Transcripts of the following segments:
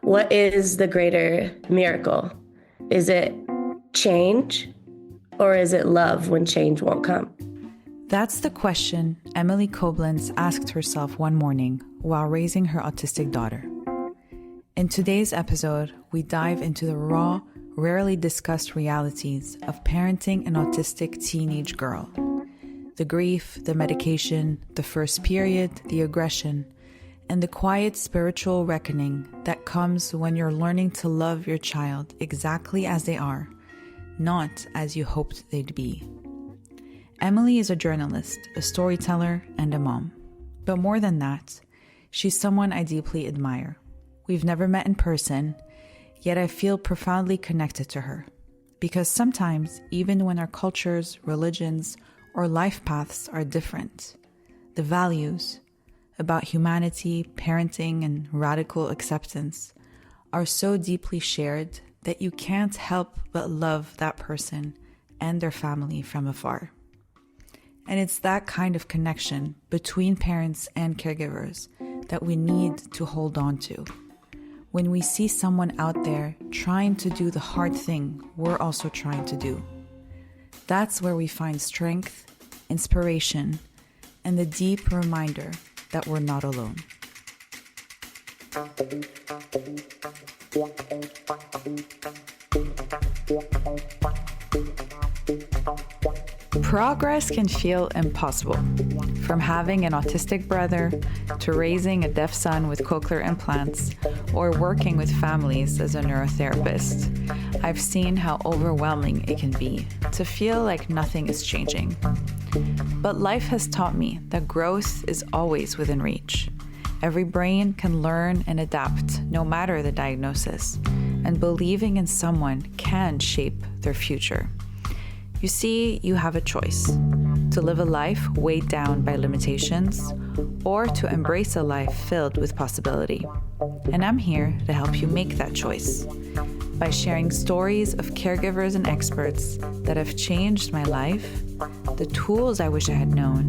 What is the greater miracle? Is it change or is it love when change won't come? That's the question Emilee Coblentz asked herself one morning while raising her autistic daughter. In today's episode, we dive into the raw, rarely discussed realities of parenting an autistic teenage girl. The grief, the medication, the first period, the aggression, and the quiet spiritual reckoning that comes when you're learning to love your child exactly as they are, not as you hoped they'd be. Emilee is a journalist, a storyteller, and a mom. But more than that, she's someone I deeply admire. We've never met in person, yet I feel profoundly connected to her. Because sometimes, even when our cultures, religions, or life paths are different, the values about humanity, parenting, and radical acceptance are so deeply shared that you can't help but love that person and their family from afar. And it's that kind of connection between parents and caregivers that we need to hold on to. When we see someone out there trying to do the hard thing we're also trying to do, that's where we find strength, inspiration, and the deep reminder that we're not alone. Progress can feel impossible. From having an autistic brother, to raising a deaf son with cochlear implants, or working with families as a neurotherapist, I've seen how overwhelming it can be to feel like nothing is changing. But life has taught me that growth is always within reach. Every brain can learn and adapt no matter the diagnosis, and believing in someone can shape their future. You see, you have a choice: to live a life weighed down by limitations, or to embrace a life filled with possibility. And I'm here to help you make that choice by sharing stories of caregivers and experts that have changed my life, the tools I wish I had known,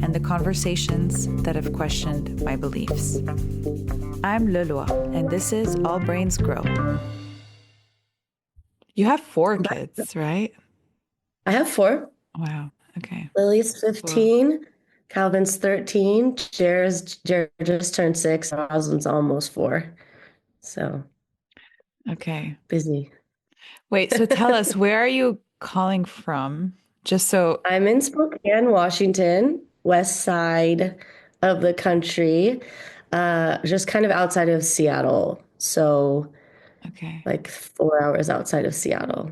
and the conversations that have questioned my beliefs. I'm Louloua, and this is All Brains Grow. You have 4 kids, right? I have 4. Wow. Okay. Lily's 15, Calvin's 13, Jared just turned 6, and Rosalind's almost 4. So Okay. busy. Wait, so tell us, where are you calling from? Just so I'm in Spokane, Washington, west side of the country, just kind of outside of Seattle. So okay. like 4 hours outside of Seattle.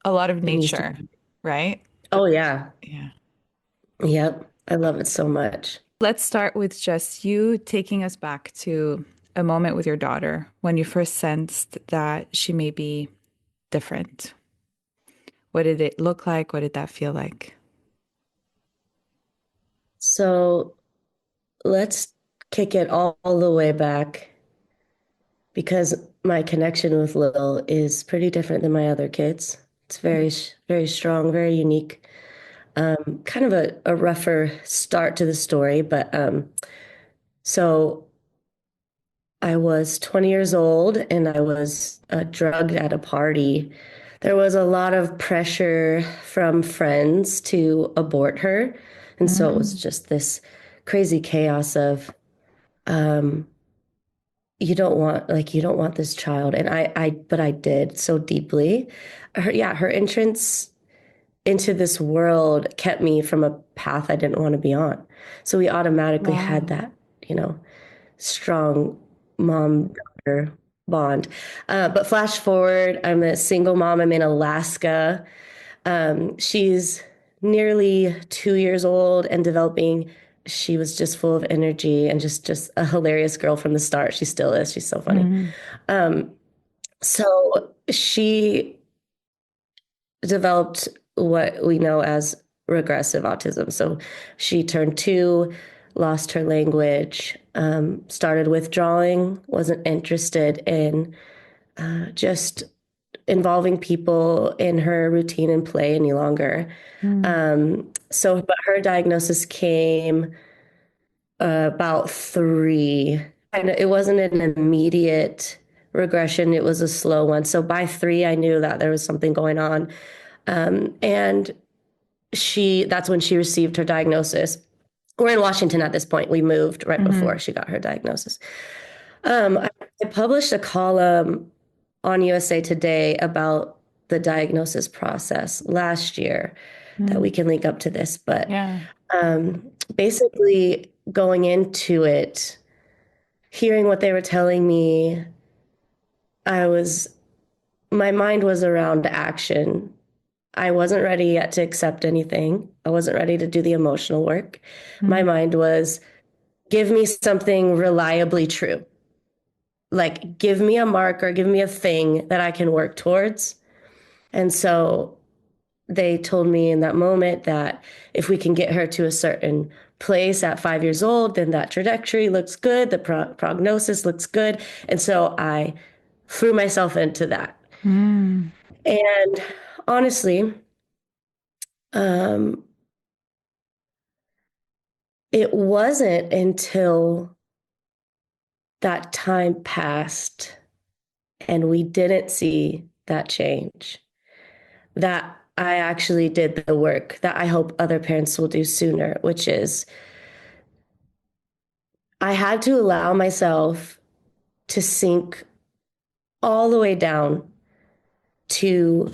A lot of It used to nature, be. right? Oh, yeah. Yeah. Yep. I love it so much. Let's start with just you taking us back to a moment with your daughter when you first sensed that she may be different. What did it look like? What did that feel like? So let's kick it all the way back because my connection with Lil is pretty different than my other kids. It's very strong, very unique. Kind of a rougher start to the story, but so I was 20 years old and I was drugged at a party. There was a lot of pressure from friends to abort her. And so it was just this crazy chaos of um, you don't want this child. And but I did so deeply. Her entrance into this world kept me from a path I didn't want to be on. So we automatically had Wow. that, strong mom daughter bond. But flash forward, I'm a single mom. I'm in Alaska. She's nearly 2 years old and developing. She was just full of energy and just a hilarious girl from the start. She still is. She's so funny. So she developed what we know as regressive autism. So she turned 2, lost her language, started withdrawing, wasn't interested in just involving people in her routine and play any longer. But her diagnosis came about 3. And it wasn't an immediate regression. It was a slow one. So by 3, I knew that there was something going on. And that's when she received her diagnosis. We're in Washington at this point. We moved right before Mm-hmm. she got her diagnosis. I published a column on USA Today about the diagnosis process last year that we Mm. can link up to this. But Yeah. basically, going into it, hearing what they were telling me, I was, my mind was around action. I wasn't ready yet to accept anything. I wasn't ready to do the emotional work. My Mm. mind was, give me something reliably true. Like, give me a marker, give me a thing that I can work towards. And so they told me in that moment that if we can get her to a certain place at 5 years old, then that trajectory looks good, the prognosis looks good. And so I threw myself into that. Mm. And honestly, um, it wasn't until that time passed and we didn't see that change that I actually did the work that I hope other parents will do sooner, which is I had to allow myself to sink all the way down to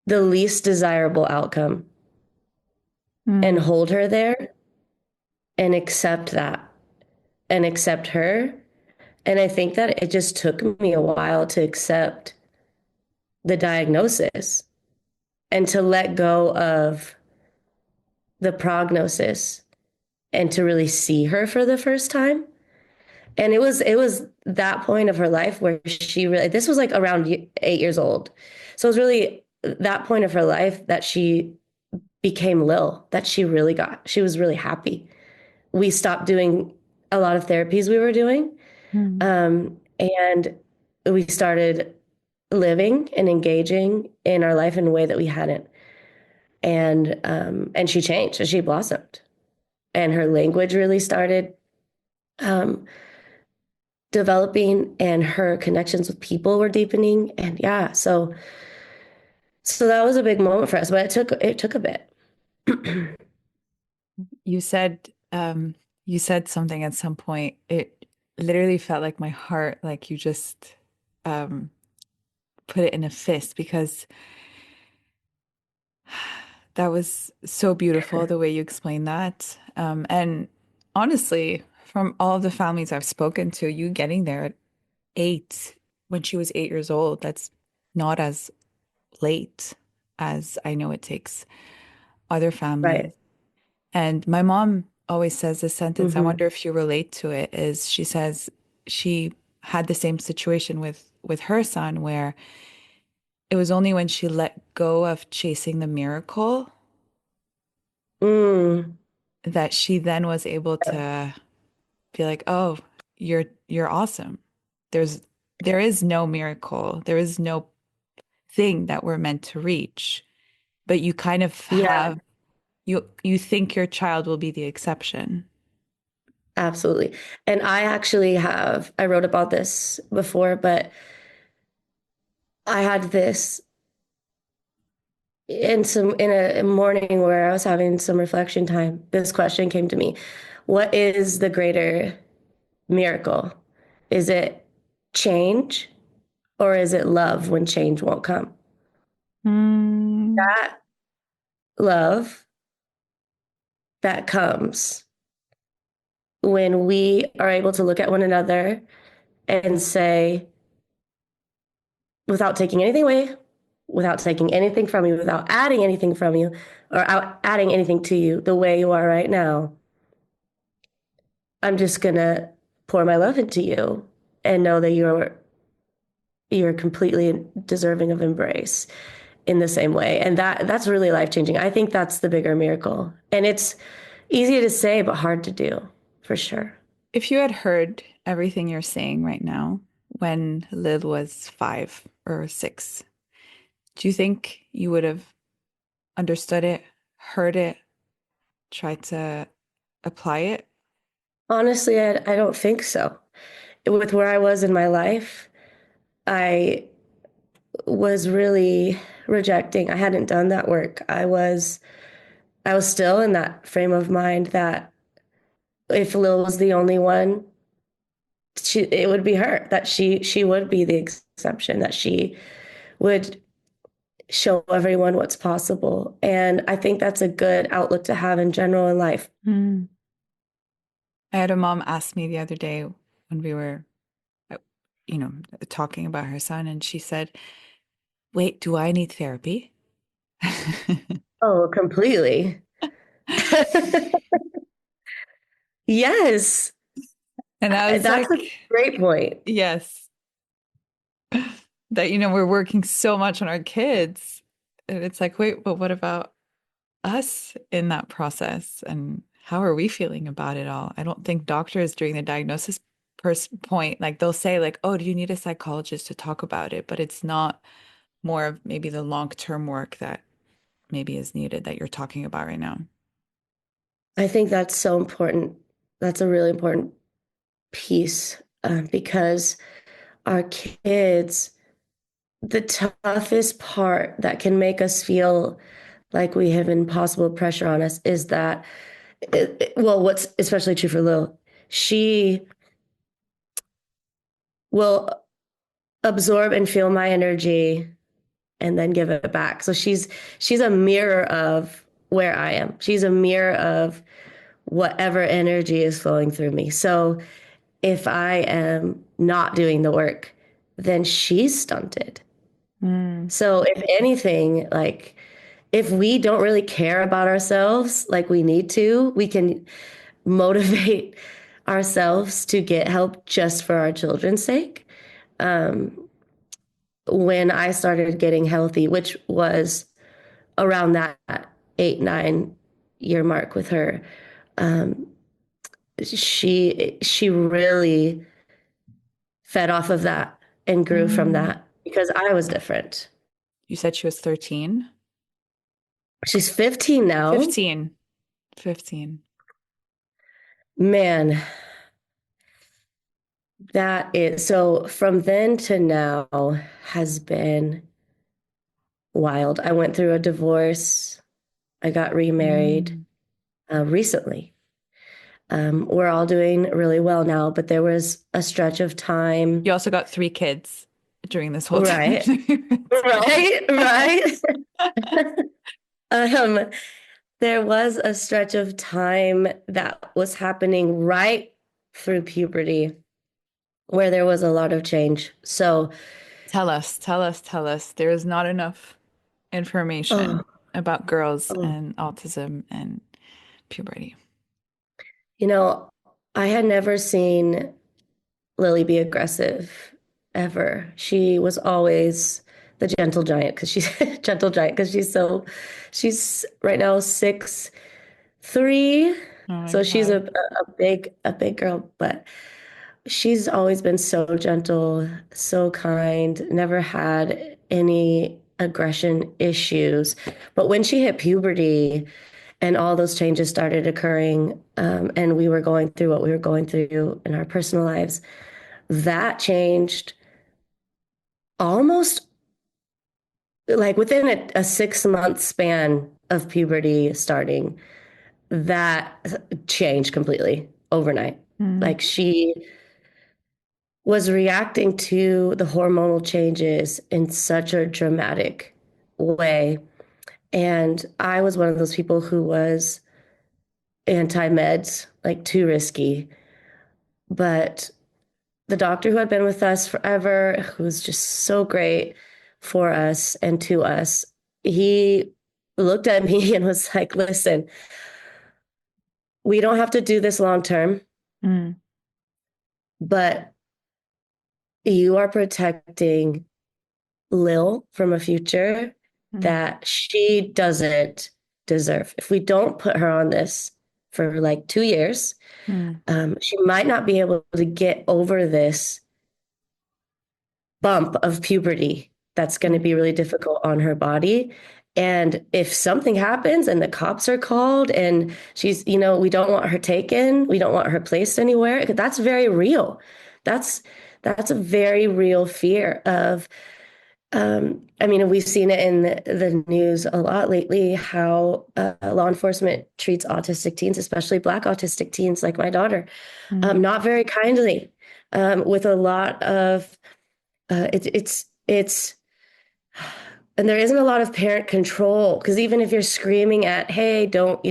the least desirable outcome and Mm. hold her there and accept that and accept her. And I think that it just took me a while to accept the diagnosis and to let go of the prognosis and to really see her for the first time. And it was that point of her life where she really, this was like around 8 years old. So it was really that point of her life that she became Lil, that she was really happy. We stopped doing a lot of therapies we were doing. Mm. And we started living and engaging in our life in a way that we hadn't. And she changed and she blossomed. And her language really started um, developing and her connections with people were deepening. And yeah, so that was a big moment for us, but it took a bit. You said you said something at some point. It literally felt like my heart, like you just um put it in a fist because that was so beautiful the way you explained that. And honestly, from all of the families I've spoken to, you getting there at 8 when she was 8 years old, that's not as late as I know it takes other families. Right. And my mom always says this sentence, I Mm-hmm. wonder if you relate to it, is she says she had the same situation with her son where it was only when she let go of chasing the miracle Mm. that she then was able to be like, "Oh, you're awesome. There's there is no miracle. There is no thing that we're meant to reach." But you kind of Yeah, have you think your child will be the exception. absolutely. And I wrote about this before, but I had this in a morning where I was having some reflection time. This question came to me. What is the greater miracle? Is it change or is it love when change won't come? Mm, That love that comes when we are able to look at one another and say, without taking anything away, without taking anything from you, without adding anything from you, or adding anything to you, the way you are right now, I'm just gonna pour my love into you and know that you're completely deserving of embrace in the same way. And that's really life changing. I think that's the bigger miracle. And it's easy to say, but hard to do for sure. if you had heard everything you're saying right now when Lil was 5 or 6, do you think you would have understood it, heard it, tried to apply it? Honestly, I don't think so. With where I was in my life, I was really rejecting. I hadn't done that work. I was still in that frame of mind that if Lil was the only one, it would be her, that she would be the exception, that she would show everyone what's possible. And I think that's a good outlook to have in general in life. Mm. I had a mom ask me the other day when we were, uh, talking about her son, and she said, "Wait, do I need therapy?" Oh, completely. Yes. And I was That's a like, great point. yes, that, we're working so much on our kids. And it's like, wait, but what about us in that process? And how are we feeling about it all? I don't think doctors during the diagnosis point, like they'll say like, oh, do you need a psychologist to talk about it? But it's not more of maybe the long-term work that maybe is needed that you're talking about right now. I think that's so important. That's a really important piece because our kids, the toughest part that can make us feel like we have impossible pressure on us is that, well, what's especially true for Lil, she will absorb and feel my energy and then give it back. So she's a mirror of where I am. She's a mirror of whatever energy is flowing through me. So if I am not doing the work, then she's stunted. Mm. So if anything, like if we don't really care about ourselves like we need to, we can motivate ourselves to get help just for our children's sake. Um, when I started getting healthy, which was around that 8, 9 year mark with her, um, she really fed off of that and grew from Mm. that because I was different. You said she was 13? She's 15 now. 15. 15. Man, that is so from then to now has been wild. I went through a divorce. I got remarried Mm. recently. We're all doing really well now, but there was a stretch of time. You also got 3 kids during this whole time. Right, right, right. um, there was a stretch of time that was happening right through puberty where there was a lot of change. So, Tell us, tell us, tell us. There is not enough oh, information about girls oh, and autism and puberty. you know, I had never seen Lily be aggressive ever. She was always the gentle giant because she's gentle giant because she's right now 6'3". Oh my So she's God. a big girl, but she's always been so gentle, so kind, never had any aggression issues. But when she hit puberty and all those changes started occurring, and we were going through what we were going through in our personal lives, that changed almost like within a 6 month span of puberty starting. That changed completely overnight. Mm. Like she was reacting to the hormonal changes in such a dramatic way. And I was one of those people who was anti-meds, like too risky. But the doctor who had been with us forever, who was just so great for us and to us, he looked at me and was like, listen, we don't have to do this long term, Mm. but you are protecting Lil from a future Mm. that she doesn't deserve. If we don't put her on this for like 2 years, Mm. she might not be able to get over this bump of puberty that's going to Mm. be really difficult on her body. And if something happens and the cops are called and we don't want her taken, we don't want her placed anywhere, that's very real. That's That's a very real fear of, I mean, we've seen it in the news a lot lately, how law enforcement treats autistic teens, especially Black autistic teens like my daughter, Mm. not very kindly, with a lot of, it's, and there isn't a lot of parent control because even if you're screaming at, hey, don't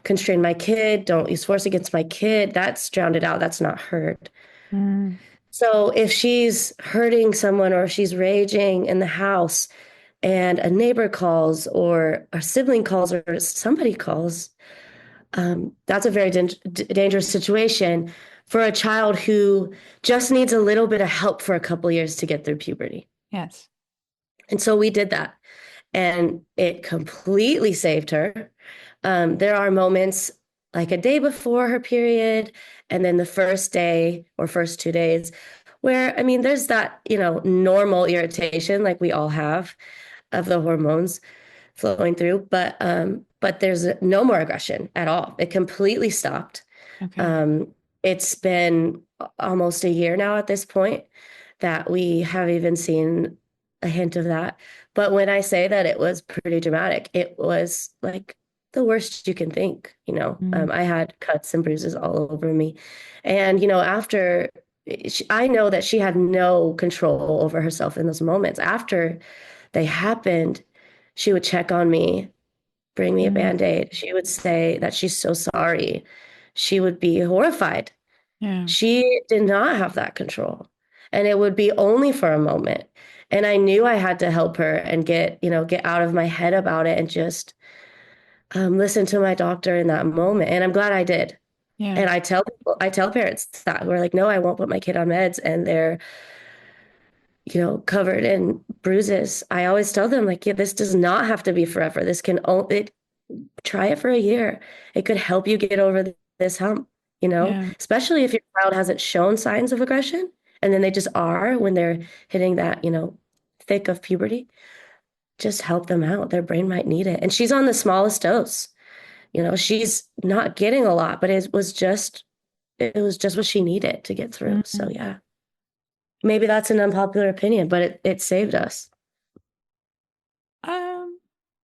constrain my kid, don't use force against my kid, that's drowned out. That's not heard. Mm. So if she's hurting someone or if she's raging in the house and a neighbor calls or a sibling calls or somebody calls, that's a very dangerous situation for a child who just needs a little bit of help for a couple years to get through puberty. Yes. And so we did that, and it completely saved her. There are moments like a day before her period, and then the first day or first 2 days where, I mean, there's that, normal irritation like we all have of the hormones flowing through, but there's no more aggression at all. It completely stopped. Okay. Um, it's been almost a year now at this point that we have even seen a hint of that. But when I say that it was pretty dramatic, it was like the worst you can think. Mm. I had cuts and bruises all over me. And, after I know that she had no control over herself in those moments. After they happened, she would check on me, bring me a Mm. Band-Aid. She would say that she's so sorry. She would be horrified. Yeah. She did not have that control. And it would be only for a moment. And I knew I had to help her and get out of my head about it and just listen to my doctor in that moment. And I'm glad I did. Yeah. And I tell parents that who are like, no, I won't put my kid on meds and they're, covered in bruises. I always tell them like, yeah, this does not have to be forever. This can only try it for a year. It could help you get over this hump, Yeah. especially if your child hasn't shown signs of aggression and then they just are when they're hitting that, thick of puberty. Just help them out. Their brain might need it. And she's on the smallest dose. She's not getting a lot, but it was just what she needed to get through. So Mm. yeah. Maybe that's an unpopular opinion, but it saved us. Um,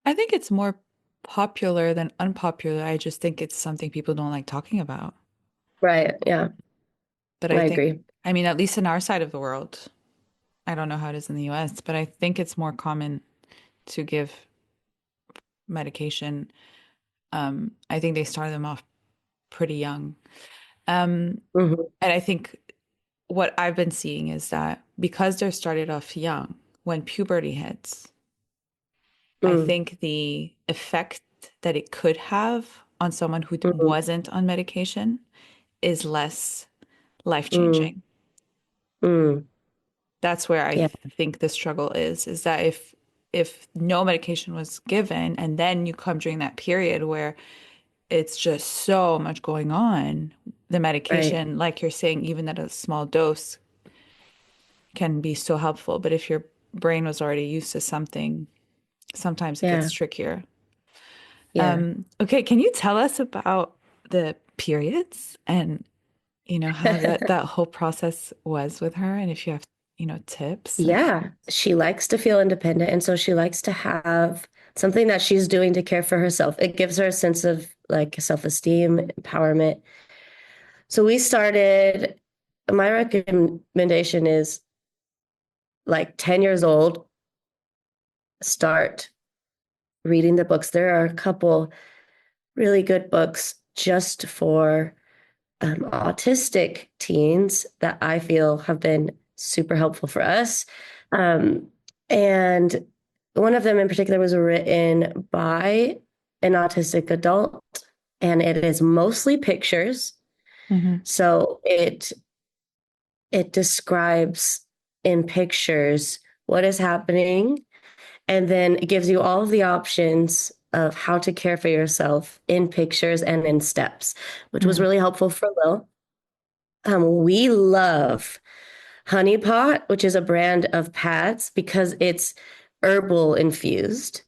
I think it's more popular than unpopular. I just think it's something people don't like talking about. Right. Yeah. But I I think, agree. I mean, at least in our side of the world, I don't know how it is in the US, but I think it's more common to give medication. I think they start them off pretty young. Hmm. And I think what I've been seeing is that because they're started off young, when puberty hits, I Mm. think the effect that it could have on someone who Hmm. wasn't on medication is less Mm. life-changing. Mm. That's where I Yeah. think the struggle is that if no medication was given and then you come during that period where it's just so much going on, the Right. medication, like you're saying, even at a small dose, can be so helpful. But if your brain was already used to something, sometimes it Yeah. gets trickier. Yeah. Okay, can you tell us about the periods and how that whole process was with her, and if you have, tips and Yeah, she likes to feel independent. And so she likes to have something that she's doing to care for herself. It gives her a sense of like self-esteem, empowerment. So we started, my recommendation is like 10 years old, start reading the books. There are a couple really good books just for autistic teens that I feel have been super helpful for us. Um, and one of them in particular was written by an autistic adult, and it is mostly pictures. hmm So it describes in pictures what is happening, and then it gives you all of the options of how to care for yourself in pictures and in steps, which was really helpful for Lil. We love Honey Pot, which is a brand of pads because it's herbal infused.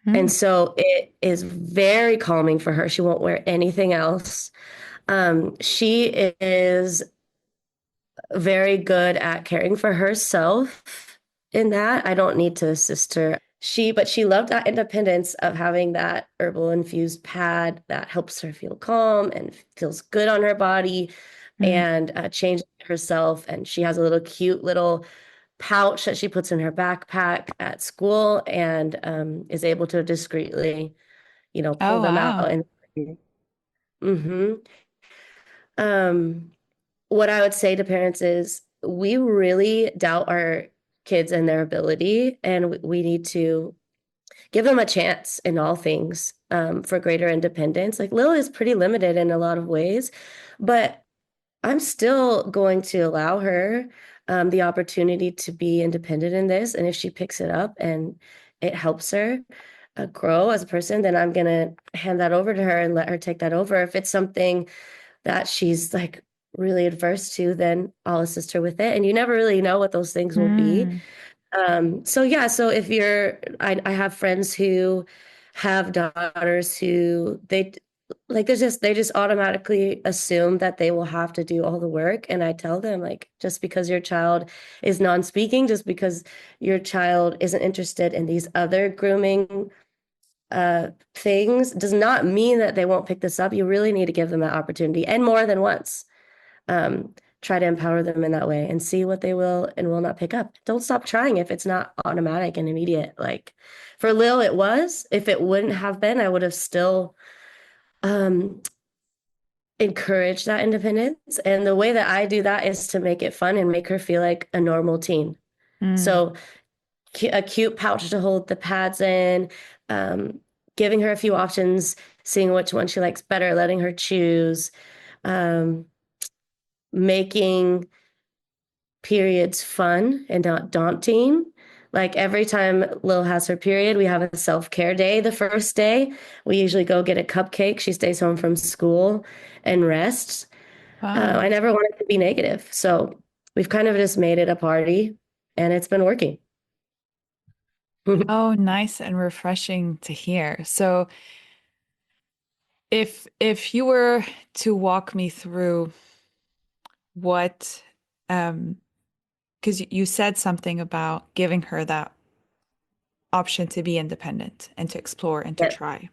And so it is very calming for her. She won't wear anything else. She is very good at caring for herself in that. I don't need to assist her. But she loved that independence of having that herbal infused pad that helps her feel calm and feels good on her body Mm. and changes herself. And she has a little cute little pouch that she puts in her backpack at school and is able to discreetly, pull Oh, them out wow. and hmm um what I would say to parents is we really doubt our kids and their ability, and we need to give them a chance in all things for greater independence. Like Lil is pretty limited in a lot of ways, but I'm still going to allow her the opportunity to be independent in this. And if she picks it up and it helps her grow as a person, then I'm going to hand that over to her and let her take that over. If it's something that she's like really adverse to, then I'll assist her with it. And you never really know what those things will be. Mm. So yeah, so if I have friends who have daughters who they just automatically assume that they will have to do all the work. And I tell them, like, just because your child is non-speaking, just because your child isn't interested in these other grooming things does not mean that they won't pick this up. You really need to give them that opportunity and more than once. Um, Try to empower them in that way and see what they will and will not pick up. Don't stop trying if it's not automatic and immediate. Like for Lil, it was. If it wouldn't have been, I would have still um, encouraged that independence. And the way that I do that is to make it fun and make her feel like a normal teen. Mm. So a cute pouch to hold the pads in, um, giving her a few options, seeing which one she likes better, letting her choose, um, making periods fun and not daunting. Like every time Lil has her period, we have a self-care day the first day. We usually go get a cupcake. She stays home from school and rests. Wow. I never want it to be negative. So we've kind of just made it a party and it's been working. Oh, nice and refreshing to hear. So if you were to walk me through what because you said something about giving her that option to be independent and to explore and to Yeah. try.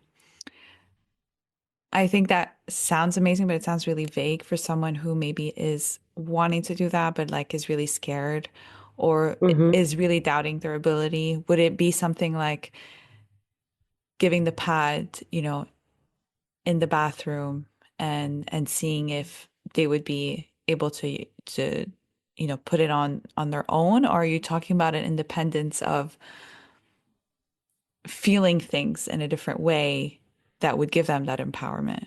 I think that sounds amazing, but it sounds really vague for someone who maybe is wanting to do that, but like is really scared or hmm is really doubting their ability. Would it be something like giving the pad, in the bathroom and seeing if they would be able to put it on their own? Or are you talking about an independence of feeling things in a different way that would give them that empowerment?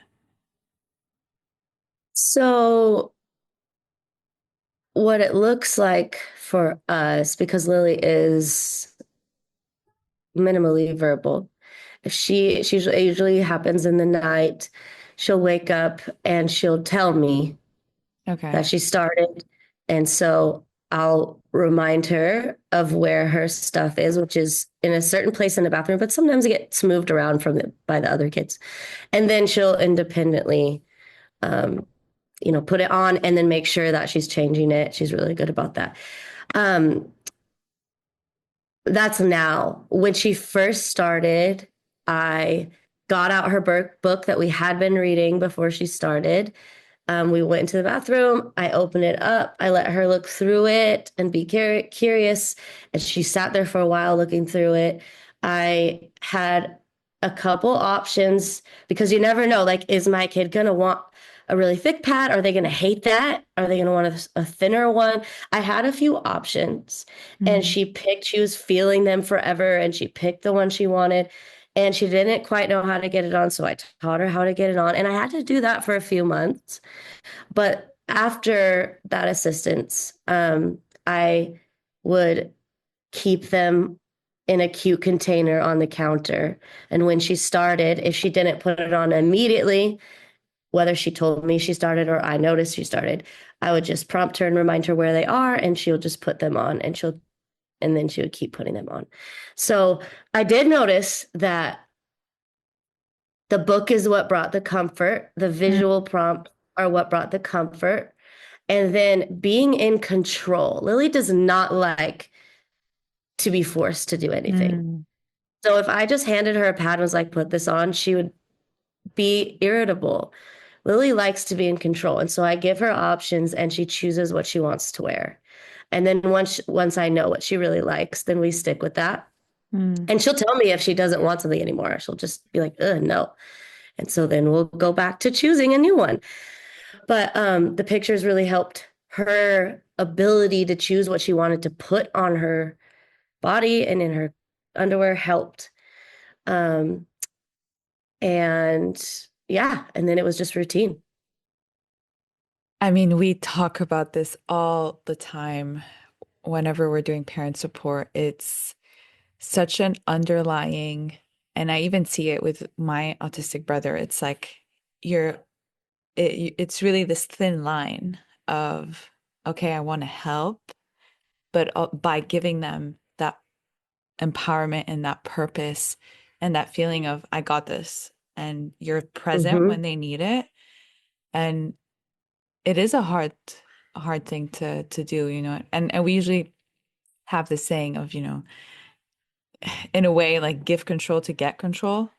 So what it looks like for us, because Lily is minimally verbal, if she usually happens in the night, she'll wake up and she'll tell me that Okay. she started. And so I'll remind her of where her stuff is, which is in a certain place in the bathroom, but sometimes it gets moved around by the other kids. And then she'll independently, um, put it on and then make sure that she's changing it. She's really good about that. Um, that's now. When she first started, I got out her book that we had been reading before she started. We went into the bathroom. I opened it up. I let her look through it and be curious. And she sat there for a while looking through it. I had a couple options because you never know. Like, is my kid going to want a really thick pad? Are they going to hate that? Are they going to want a thinner one? I had a few options and Mm. she was feeling them forever and she picked the one she wanted. And she didn't quite know how to get it on. So I taught her how to get it on. And I had to do that for a few months. But after that assistance, I would keep them in a cute container on the counter. And when she started, if she didn't put it on immediately, whether she told me she started or I noticed she started, I would just prompt her and remind her where they are, and she'll just put them on and then she would keep putting them on. So I did notice that the book is what brought the comfort, the Mm. visual prompts are what brought the comfort. and then being in control. Lily does not like to be forced to do anything. Mm, So if I just handed her a pad and was like, put this on, she would be irritable. Lily likes to be in control. And so I give her options and she chooses what she wants to wear. And then once I know what she really likes, then we stick with that. mm. And she'll tell me if she doesn't want something anymore. She'll just be like, no. And so then we'll go back to choosing a new one. But the pictures really helped her ability to choose what she wanted to put on her body and in her underwear helped. Um, and yeah, and then it was just routine. I mean, we talk about this all the time whenever we're doing parent support. It's such an underlying, and I even see it with my autistic brother. It's like you're, it's really this thin line of, okay, I want to help, but by giving them that empowerment and that purpose and that feeling of, I got this, and you're present Mm-hmm. when they need it. And it is a hard thing to do, and we usually have this saying of, in a way, like give control to get control.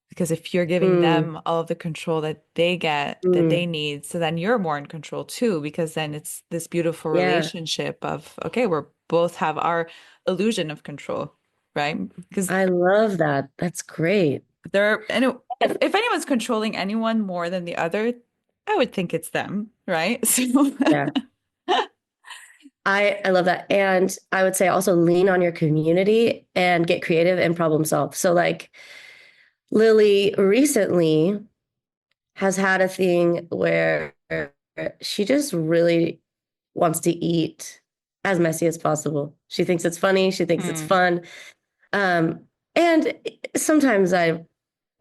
Because if you're giving Mm, them all of the control that they get, that they mm, need, so then you're more in control too, because then it's this beautiful yeah, relationship of, okay, we're both have our illusion of control, right? Because I love that. That's great. and if anyone's controlling anyone more than the other, I would think it's them, right? So Yeah, I love that. And I would say also lean on your community and get creative and problem solve. So like Lily recently has had a thing where she just really wants to eat as messy as possible. She thinks it's funny, she thinks it's Mm, fun. Um, and sometimes I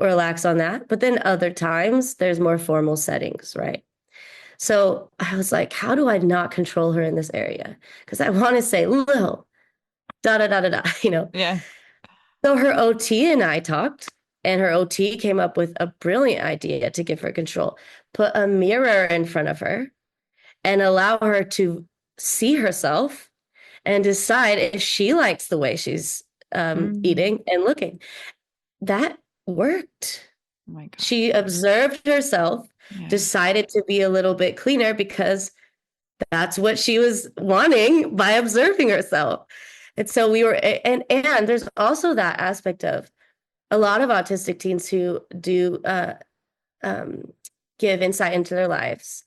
relax on that, but then other times there's more formal settings, right? So I was like, how do I not control her in this area? Because I want to say, Lil, da da da da da, you know. yeah. So her OT and I talked, and her OT came up with a brilliant idea to give her control. Put a mirror in front of her and allow her to see herself and decide if she likes the way she's Mm. eating and looking. That worked. Oh my God. She observed herself, Yeah. decided to be a little bit cleaner because that's what she was wanting by observing herself. And so we were, and there's also that aspect of a lot of autistic teens who do um, give insight into their lives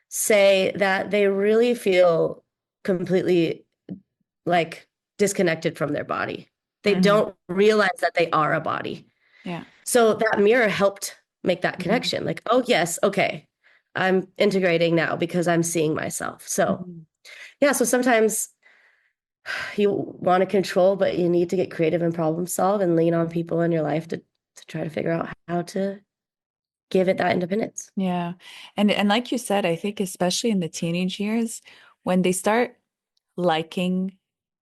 say that they really feel completely like disconnected from their body. They Hmm. don't realize that they are a body. Yeah. So that mirror helped make that Mhm. connection. Like, oh, yes, okay, I'm integrating now because I'm seeing myself. So, Mhm. yeah, so sometimes you want to control, but you need to get creative and problem solve and lean on people in your life to try to figure out how to give it that independence. Yeah. And like you said, I think especially in the teenage years, when they start liking,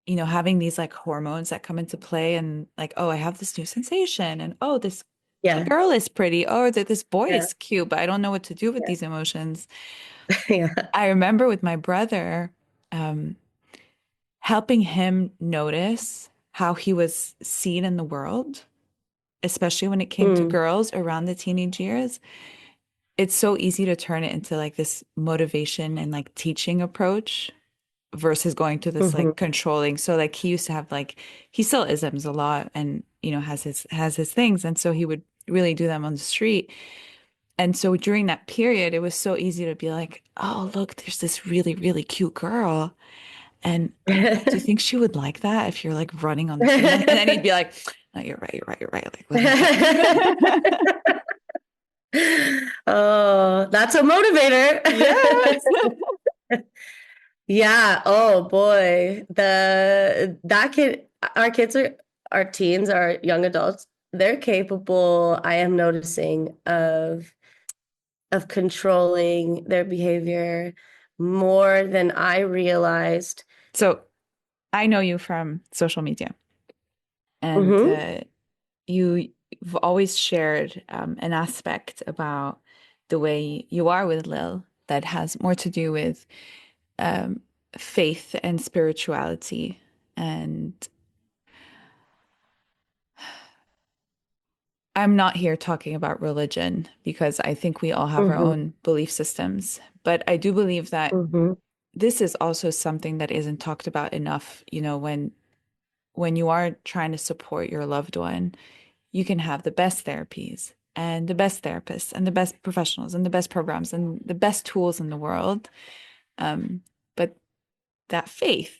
having these like hormones that come into play and like, oh, I have this new sensation and oh, this Yeah, girl is pretty, or that this boy yeah, is cute, but I don't know what to do with yeah, these emotions. yeah. I remember with my brother, um, helping him notice how he was seen in the world, especially when it came to Mm, girls around the teenage years. It's so easy to turn it into like this motivation and like teaching approach versus going to this hmm like controlling. So like he used to have like he still isms a lot and has his things. And so he would really do them on the street. And so during that period, it was so easy to be like, oh, look, there's this really, really cute girl. And do you think she would like that if you're like running on the street? And then he'd be like, no, you're right, you're right, you're right. Like, what am I? Oh, that's a motivator. Yeah. Yeah. Oh boy. The that kid, our kids are our teens, our young adults, they're capable, I am noticing, of controlling their behavior more than I realized. So I know you from social media, and Hmm you've always shared an aspect about the way you are with Lil. that has more to do with um, faith and spirituality. And I'm not here talking about religion because I think we all have our Mm-hmm. own belief systems. But I do believe that Mm-hmm. this is also something that isn't talked about enough, when you are trying to support your loved one, you can have the best therapies and the best therapists and the best professionals and the best programs and the best tools in the world. Um, but that faith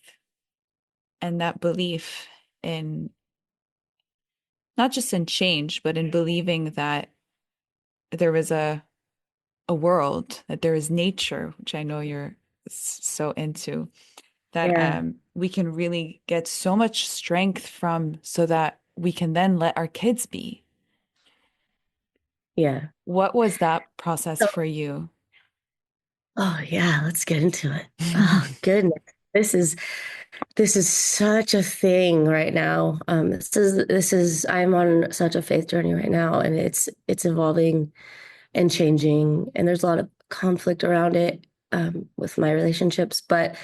and that belief in not just in change, but in believing that there is a world, that there is nature, which I know you're so into, that Yeah. we can really get so much strength from so that we can then let our kids be. Yeah. What was that process So, for you? oh yeah, let's get into it. Oh goodness. This is this is such a thing right now. This is I'm on such a faith journey right now, and it's evolving and changing, and there's a lot of conflict around it with my relationships. But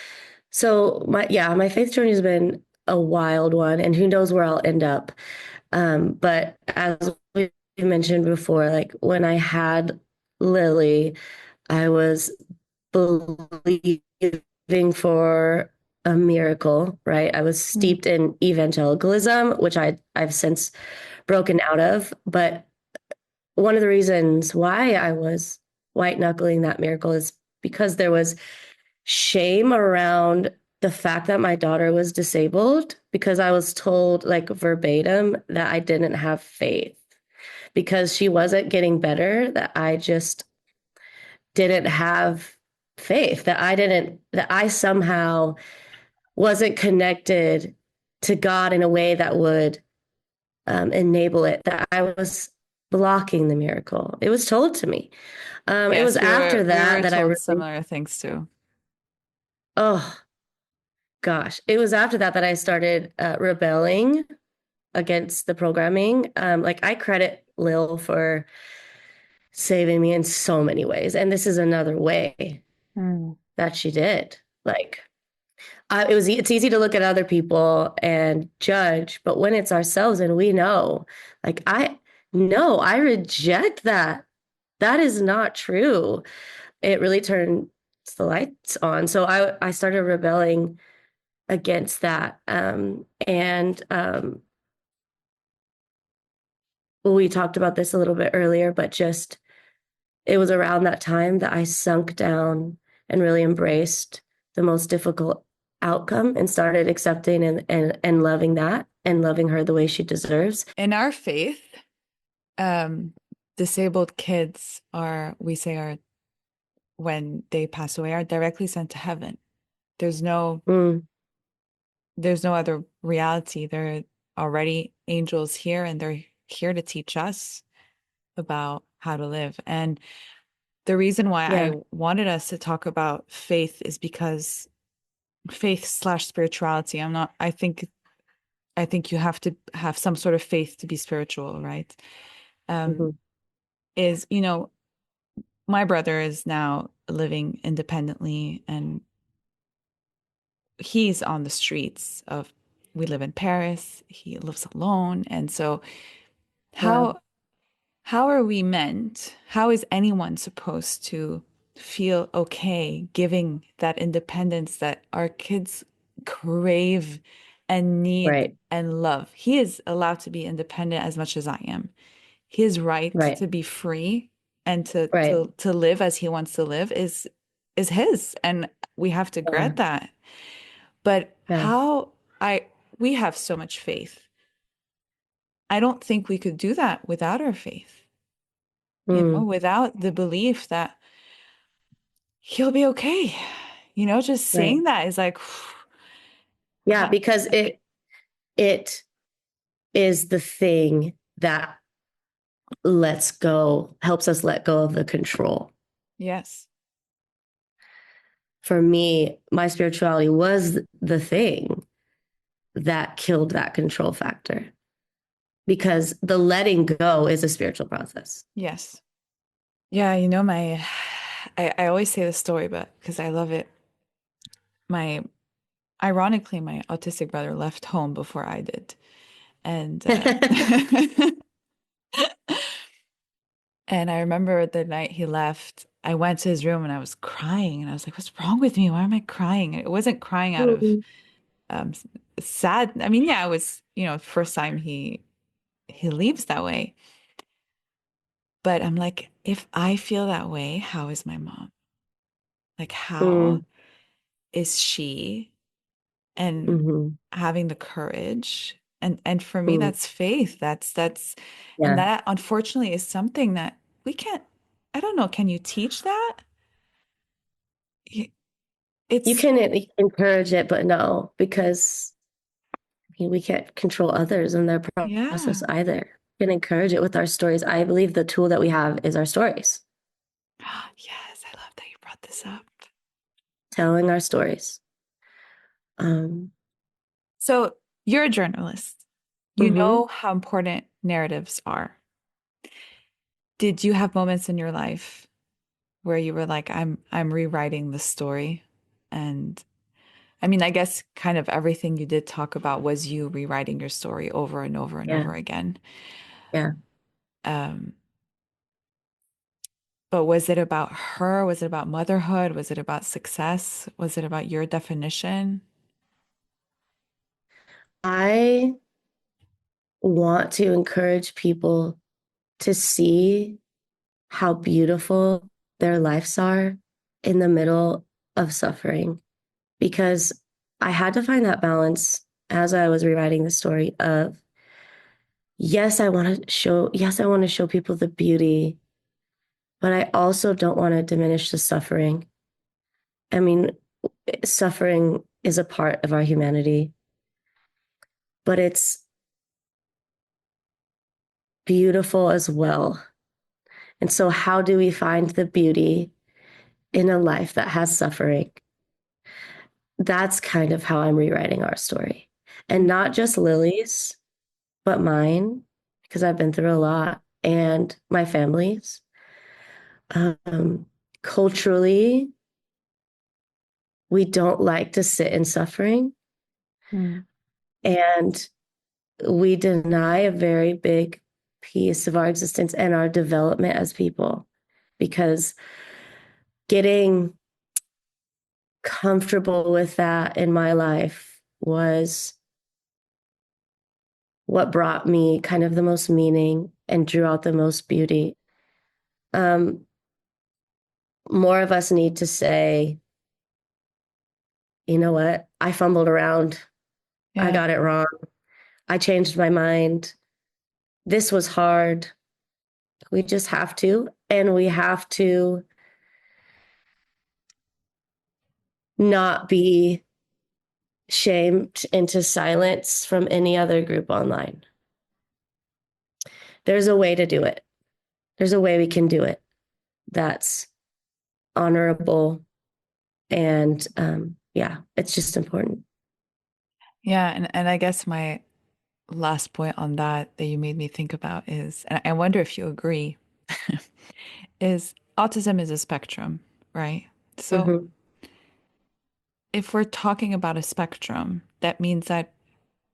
so my faith journey has been a wild one, and who knows where I'll end up. But as we mentioned before, like when I had Lily, I was believing for a miracle, right? I was Mm. steeped in evangelicalism, which I've since broken out of. But one of the reasons why I was white knuckling that miracle is because there was shame around the fact that my daughter was disabled because I was told like verbatim that I didn't have faith because she wasn't getting better, that I just didn't have faith, that I somehow wasn't connected to God in a way that would enable it, that I was blocking the miracle. It was told to me. It was Yes, after we were that that I told really, similar things too. oh gosh, it was after that that I started rebelling against the programming. Like I credit Lil for saving me in so many ways. And this is another way Mm. that she did. Like it's easy to look at other people and judge, but when it's ourselves and we know, like I no, I reject that. That is not true. It really turned the lights on. So I started rebelling against that. And we talked about this a little bit earlier, but just it was around that time that I sunk down and really embraced the most difficult outcome and started accepting and loving that and loving her the way she deserves. In our faith, um, disabled kids we say when they pass away, are directly sent to heaven. There's no, Mm, there's no other reality. They're already angels here, and they're here to teach us about how to live. And the reason why I yeah. wanted us to talk about faith is because faith slash spirituality, I think you have to have some sort of faith to be spiritual, right? Um, Hmm. is, my brother is now living independently, and he's on the streets of, we live in Paris, he lives alone. And so Wow. how how are we meant, how is anyone supposed to feel okay giving that independence that our kids crave and need Right. and love? He is allowed to be independent as much as I am. His right Right. to be free and to Right. to to live as he wants to live is his, and we have to Yeah. grant that. But Yeah. how I we have so much faith. I don't think we could do that without our faith, Mm, without the belief that he'll be okay. Just right. saying that is like, Yeah, because it is the thing that helps us let go of the control. yes, For me, my spirituality was the thing that killed that control factor because the letting go is a spiritual process. yes. Yeah, I always say this story, but because I love it. My Ironically, my autistic brother left home before I did. And and I remember the night he left, I went to his room and I was crying and I was like, what's wrong with me? Why am I crying? It wasn't crying out of Mm, um sad. I mean, yeah, it was, first time he leaves that way. But I'm like, if I feel that way, how is my mom? Like, how mm, is she? And mhm, having the courage. And for me, mm. that's faith. And Yeah. that unfortunately is something that we can't, I don't know, can you teach that? Y- You It's, can encourage it, but no, because we can't control others and their process yeah. either. We can encourage it with our stories. I believe the tool that we have is our stories, Yes, I love that you brought this up. telling our stories. Um, So you're a journalist. You mhm. know how important narratives are. Did you have moments in your life where you were like, I'm rewriting the story? And I mean, I guess kind of everything you did talk about was you rewriting your story over and over and Yeah, over again. yeah. Um, but was it about her? Was it about motherhood? Was it about success? Was it about your definition? I want to encourage people to see how beautiful their lives are in the middle of suffering because I had to find that balance as I was rewriting the story of yes, I want to show people the beauty, but I also don't want to diminish the suffering. I mean, suffering is a part of our humanity, but it's beautiful as well. And so, how do we find the beauty in a life that has suffering? That's kind of how I'm rewriting our story. And not just Lily's, but mine, because I've been through a lot, and my family's. Um, Culturally, we don't like to sit in suffering, Mm. and we deny a very big piece of our existence and our development as people because getting comfortable with that in my life was what brought me kind of the most meaning and drew out the most beauty. Um, More of us need to say, you know what? I fumbled around. I Yeah. got it wrong. I changed my mind. This was hard. We just have to. And we have to not be shamed into silence from any other group online. There's a way to do it. There's a way we can do it that's honorable. And yeah, it's just important. Yeah. And I guess my last point on that you made me think about is, and I wonder if you agree, is autism is a spectrum, right? So Mm-hmm. if we're talking about a spectrum, that means that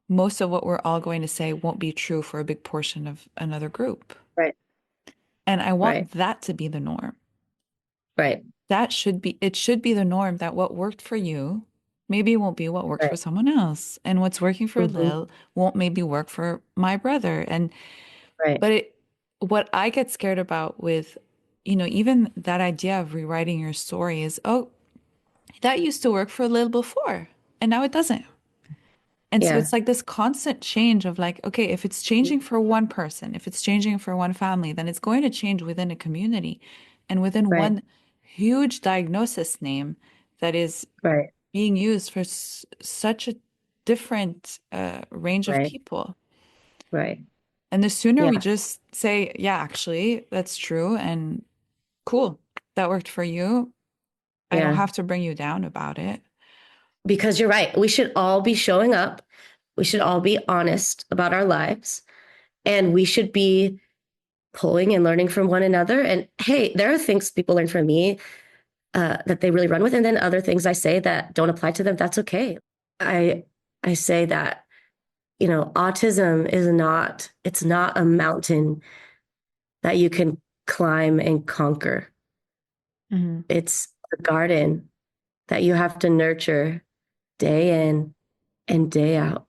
most of what we're all going to say won't be true for a big portion of another group. Right, And I right, want that to be the norm. right, It should be the norm that what worked for you maybe won't be what works for right. someone else. And what's working for Mm-hmm. Lil won't maybe work for my brother. Right. But what I get scared about with, even that idea of rewriting your story is, oh, that used to work for Lil before, and now it doesn't. And so Yeah. it's like this constant change of like, okay, if it's changing for one person, if it's changing for one family, then it's going to change within a community and within Right, one huge diagnosis name that is right, being used for such a different range of right, people. right. And the sooner we Yeah, just say, yeah, actually, that's true and cool, that worked for you. I don't yeah. have to bring you down about it. Because you're right. We should all be showing up. We should all be honest about our lives. And we should be pulling and learning from one another. And hey, there are things people learn from me. that they really run with. And then other things I say that don't apply to them, that's okay. I I say that, autism it's not a mountain that you can climb and conquer. Mm-hmm. It's a garden that you have to nurture day in and day out.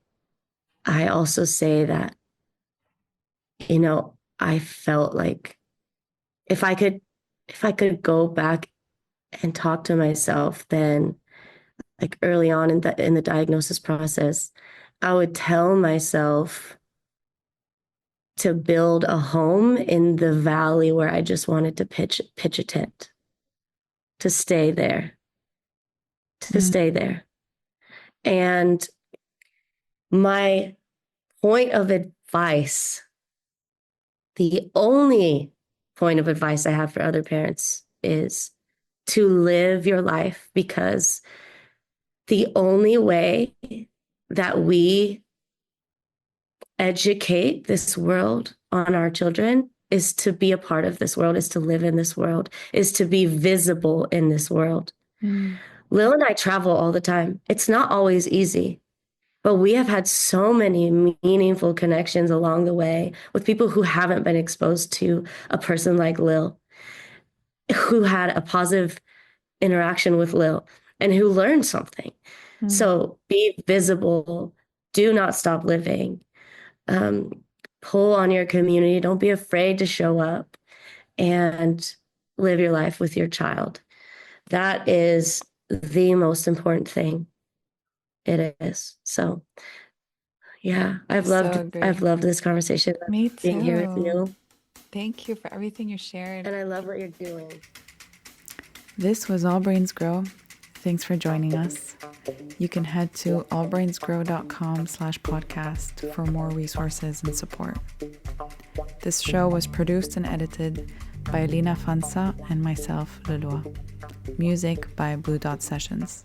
I also say that, I felt like if I could if I could go back and talk to myself then, like early on in the diagnosis process, I would tell myself to build a home in the valley where I just wanted to pitch a tent, to stay there, to Mm-hmm. stay there. And my point of advice, the only point of advice I have for other parents is to live your life, because the only way that we educate this world on our children is to be a part of this world, is to live in this world, is to be visible in this world. Mm-hmm. Lil and I travel all the time. It's not always easy, but we have had so many meaningful connections along the way with people who haven't been exposed to a person like Lil, who had a positive interaction with Lil and who learned something. So be visible. Do not stop living. Um, Pull on your community. Don't be afraid to show up and live your life with your child. That is the most important thing. It is. So yeah, I so I've agree. loved this conversation, Me being here with too. you, Thank you for everything you shared. and I love what you're doing. This was All Brains Grow. Thanks for joining us. You can head to allbrainsgrow.com/podcast for more resources and support. This show was produced and edited by Lina Fansa and myself, Louloua. Music by Blue Dot Sessions.